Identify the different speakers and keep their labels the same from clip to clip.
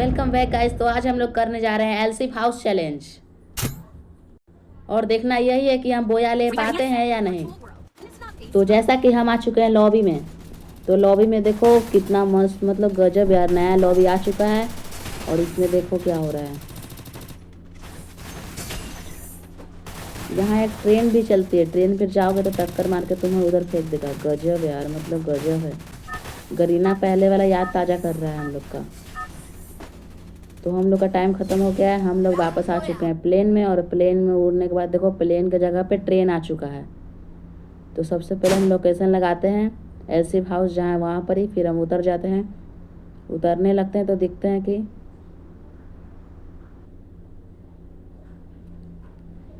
Speaker 1: Welcome back guys. तो आज हम लोग करने जा रहे हैं एलसीफ हाउस चैलेंज और देखना यही है कि हम बोया ले पाते हैं या नहीं। तो जैसा कि हम आ चुके हैं लॉबी में, तो लॉबी में देखो कितना मस्त, मतलब गजब यार, नया लॉबी आ चुका है। और इसमें देखो क्या हो रहा है, यहाँ एक ट्रेन भी चलती है। ट्रेन पर जाओगे तो टक्कर मार के तुम्हें उधर फेंक देगा। गजब यार, मतलब गजब है। गरीना पहले वाला याद ताज़ा कर रहा है हम लोग का। तो हम लोग का टाइम ख़त्म हो गया है, हम लोग वापस आ चुके हैं प्लेन में। और प्लेन में उड़ने के बाद देखो प्लेन की जगह पे ट्रेन आ चुका है। तो सबसे पहले हम लोकेशन लगाते हैं एलसीफ हाउस जहाँ है वहाँ पर ही, फिर हम उतर जाते हैं। उतरने लगते हैं तो दिखते हैं कि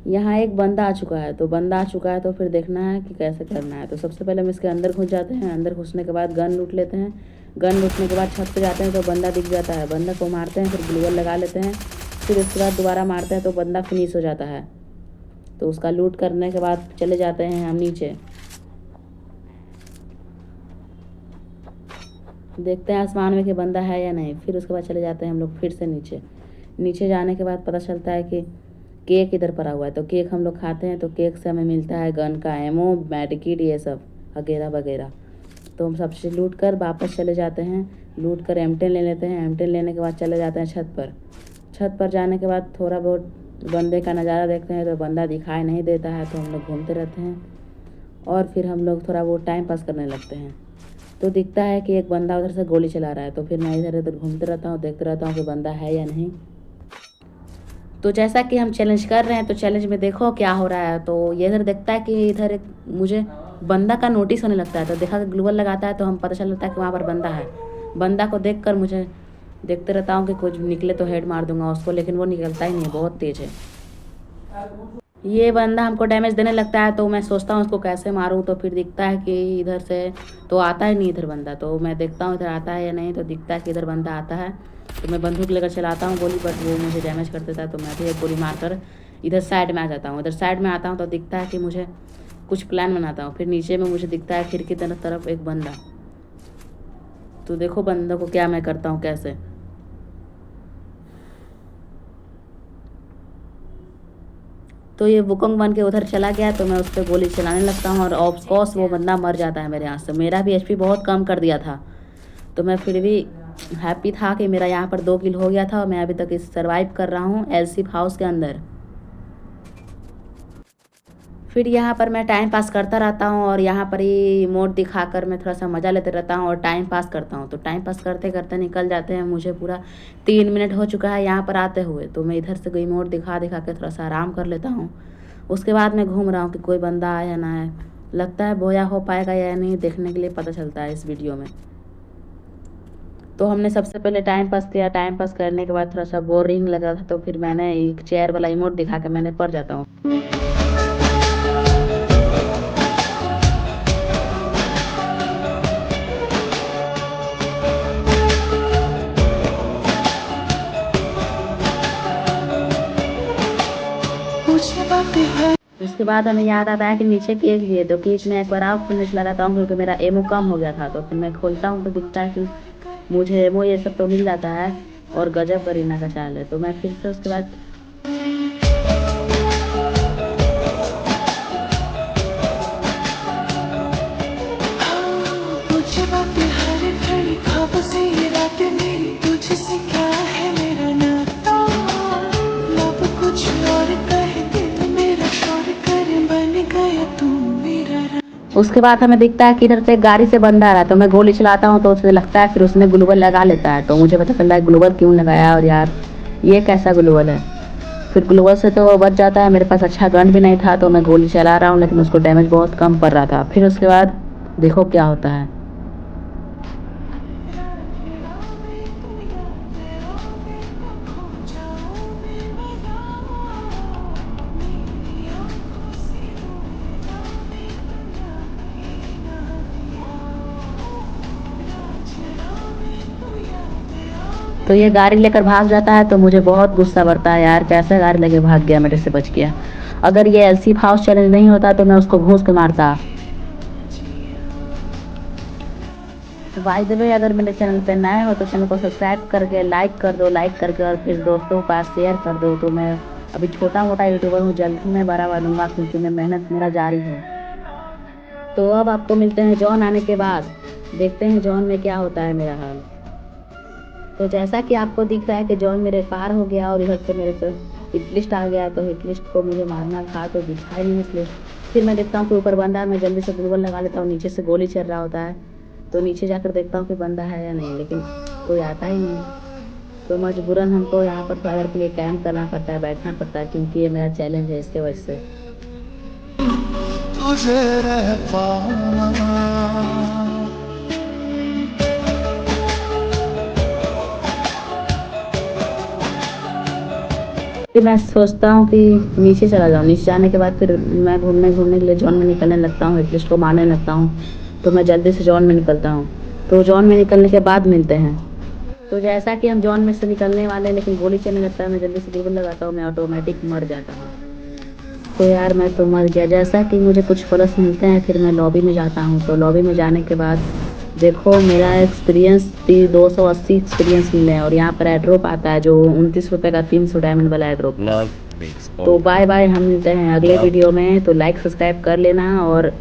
Speaker 1: यहाँ एक बंदा आ चुका है। तो बंदा आ चुका है तो फिर देखना है कि कैसे करना है। तो सबसे पहले हम इसके अंदर घुस जाते हैं। अंदर घुसने के बाद गन लूट लेते हैं। गन लूटने के बाद छत पे जाते हैं तो बंदा दिख जाता है। बंदा को मारते हैं, फिर ग्लूवल लगा लेते हैं। फिर इसके बाद दोबारा मारते हैं तो बंदा फिनिश हो जाता है। तो उसका लूट करने के बाद चले जाते हैं हम नीचे, देखते हैं आसमान में कि बंदा है या नहीं। फिर उसके बाद चले जाते हैं हम लोग फिर से नीचे। नीचे जाने के बाद पता चलता है कि केक इधर पड़ा हुआ है। तो केक हम लोग खाते हैं। तो केक से हमें मिलता है गन का एमो, मेडिकिट, ये सब वगैरह वगैरह। तो हम सब चीज़ लूट कर वापस चले जाते हैं। लूट कर M10 ले लेते हैं। M10 लेने के बाद चले जाते हैं छत पर। छत पर जाने के बाद थोड़ा बहुत बंदे का नज़ारा देखते हैं। तो बंदा दिखाई नहीं देता है तो हम लोग घूमते रहते हैं। और फिर हम लोग थोड़ा बहुत टाइम पास करने लगते हैं। तो दिखता है कि एक बंदा उधर से गोली चला रहा है। तो फिर मैं इधर उधर घूमते रहता हूँ, देखते रहता हूँ कि बंदा है या नहीं। तो जैसा कि हम चैलेंज कर रहे हैं तो चैलेंज में देखो क्या हो रहा है। तो ये इधर देखता है कि इधर एक मुझे बंदा का नोटिस होने लगता है। तो देखा कि ग्लूवल लगाता है तो हम पता चल जाता है कि वहाँ पर बंदा है। बंदा को देखकर मुझे देखते रहता हूँ कि कुछ निकले तो हेड मार दूंगा उसको, लेकिन वो निकलता ही नहीं है, बहुत तेज़ है। ये बंदा हमको डैमेज देने लगता है तो मैं सोचता हूँ उसको कैसे मारूँ। तो फिर दिखता है कि इधर से तो आता ही नहीं इधर बंदा। तो मैं देखता हूँ इधर आता है या नहीं। तो दिखता है कि इधर बंदा आता है। तो मैं बंदूक लेकर चलाता हूँ गोली, बट वो मुझे डैमेज कर देता है। तो मैं भी एक गोली मारकर इधर साइड में आ जाता हूँ। इधर साइड में आता हूँ तो दिखता है कि मुझे कुछ प्लान बनाता हूँ। फिर नीचे में मुझे दिखता है खिड़की तरफ एक बंदा। तो देखो बंदों को क्या मैं करता हूँ कैसे। तो ये वुकोंग बन के उधर चला गया तो मैं उस पर गोली चलाने लगता हूँ और ऑफ कोर्स वो बंदा मर जाता है मेरे यहाँ से। मेरा भी HP बहुत कम कर दिया था। तो मैं फिर भी हैप्पी था कि मेरा यहाँ पर 2 किल हो गया था और मैं अभी तक इस सर्वाइव कर रहा हूँ एलसीफ हाउस के अंदर। फिर यहाँ पर मैं टाइम पास करता रहता हूँ और यहाँ पर ही मोड दिखाकर मैं थोड़ा सा मज़ा लेते रहता हूँ और टाइम पास करता हूँ। तो टाइम पास करते करते निकल जाते हैं, मुझे पूरा 3 मिनट हो चुका है यहाँ पर आते हुए। तो मैं इधर से कोई मोड दिखा दिखा के थोड़ा सा आराम कर लेता हूँ। उसके बाद मैं घूम रहा हूँ कि कोई बंदा आया या ना आए। लगता है बोया हो पाएगा या नहीं देखने के लिए पता चलता है इस वीडियो में। तो हमने सबसे पहले टाइम पास किया। टाइम पास करने के बाद थोड़ा सा बोरिंग लगा था तो फिर मैंने एक चेयर वाला इमोट दिखा के मैंने पड़ जाता हूँ। उसके बाद हमें याद आता है कि नीचे केक भी है। तो केक में एक बार और फिनिश लगाता हूँ क्योंकि मेरा एमओ कम हो गया था। तो फिर मैं खोलता हूँ तो दिखता है कि मुझे एमओ ये सब तो मिल जाता है और गजब करीना का चाल है। तो मैं फिर से उसके बाद उसके बाद हमें दिखता है कि इधर से गाड़ी से बंदा आ रहा है। तो मैं गोली चलाता हूँ तो उसे लगता है, फिर उसने ग्लूवल लगा लेता है। तो मुझे पता चलता है ग्लूवल क्यों लगाया और यार ये कैसा ग्लूवल है। फिर ग्लूवल से तो वो बच जाता है। मेरे पास अच्छा गन भी नहीं था तो मैं गोली चला रहा हूँ लेकिन उसको डैमेज बहुत कम पड़ रहा था। फिर उसके बाद देखो क्या होता है। तो ये गाड़ी लेकर भाग जाता है तो मुझे बहुत गुस्सा बढ़ता है, यार कैसे गाड़ी लेके भाग गया, मेरे से बच गया। अगर ये एलसीफ हाउस चैलेंज नहीं होता तो मैं उसको घूस के मारता। बाय द वे, अगर मेरे चैनल पे नए हो तो चैनल को सब्सक्राइब करके लाइक कर दो, लाइक करके और फिर दोस्तों के पास शेयर कर दो। तो मैं अभी छोटा मोटा यूट्यूबर हूँ, जल्द ही मैं बड़ा बनूंगा क्योंकि मैं मेहनत मेरा जारी है। तो अब आपको मिलते हैं जॉन आने के बाद, देखते हैं जॉन में क्या होता है मेरा हाल। तो जैसा कि आपको दिख रहा है कि जॉन मेरे पार हो गया और इधर से मेरे पे हिट लिस्ट आ गया है, तो हिट लिस्ट को मुझे मारना था तो दिखाई नहीं हिट लिस्ट। फिर मैं देखता हूँ कि ऊपर बंदा है, मैं जल्दी से ग्लूवल लगा लेता हूँ, नीचे से गोली चल रहा होता है तो नीचे जाकर देखता हूँ कि बंदा है या नहीं, लेकिन कोई आता ही नहीं। तो मजबूरन हमको यहाँ पर फायर के लिए कैंप करना पड़ता है, बैठना पड़ता है क्योंकि ये मेरा चैलेंज है, इसके वजह से। तुझे रह पाऊं। फिर मैं सोचता हूँ कि नीचे चला जाऊँ, नीचे जाने के बाद फिर मैं घूमने घूमने के लिए जॉन में निकलने लगता हूँ, हिटलिस्ट को मारने लगता हूँ। तो मैं जल्दी से जॉन में निकलता हूँ। तो जॉन में निकलने के बाद मिलते हैं। तो जैसा कि हम जॉन में से निकलने वाले हैं लेकिन गोली चलने लगता है, मैं जल्दी से ग्लूवल लगाता हूँ, मैं ऑटोमेटिक मर जाता हूँ। तो यार मैं तो मर गया। जैसा कि मुझे कुछ प्लस मिलते हैं फिर मैं लॉबी में जाता हूँ। तो लॉबी में जाने के बाद देखो मेरा एक्सपीरियंस 280 एक्सपीरियंस मिले हैं और यहाँ पर एड्रॉप आता है जो 29 रुपये का 300 डायमंड वाला एड्रॉप। तो बाय बाय, हम मिलते हैं अगले वीडियो में। तो लाइक सब्सक्राइब कर लेना और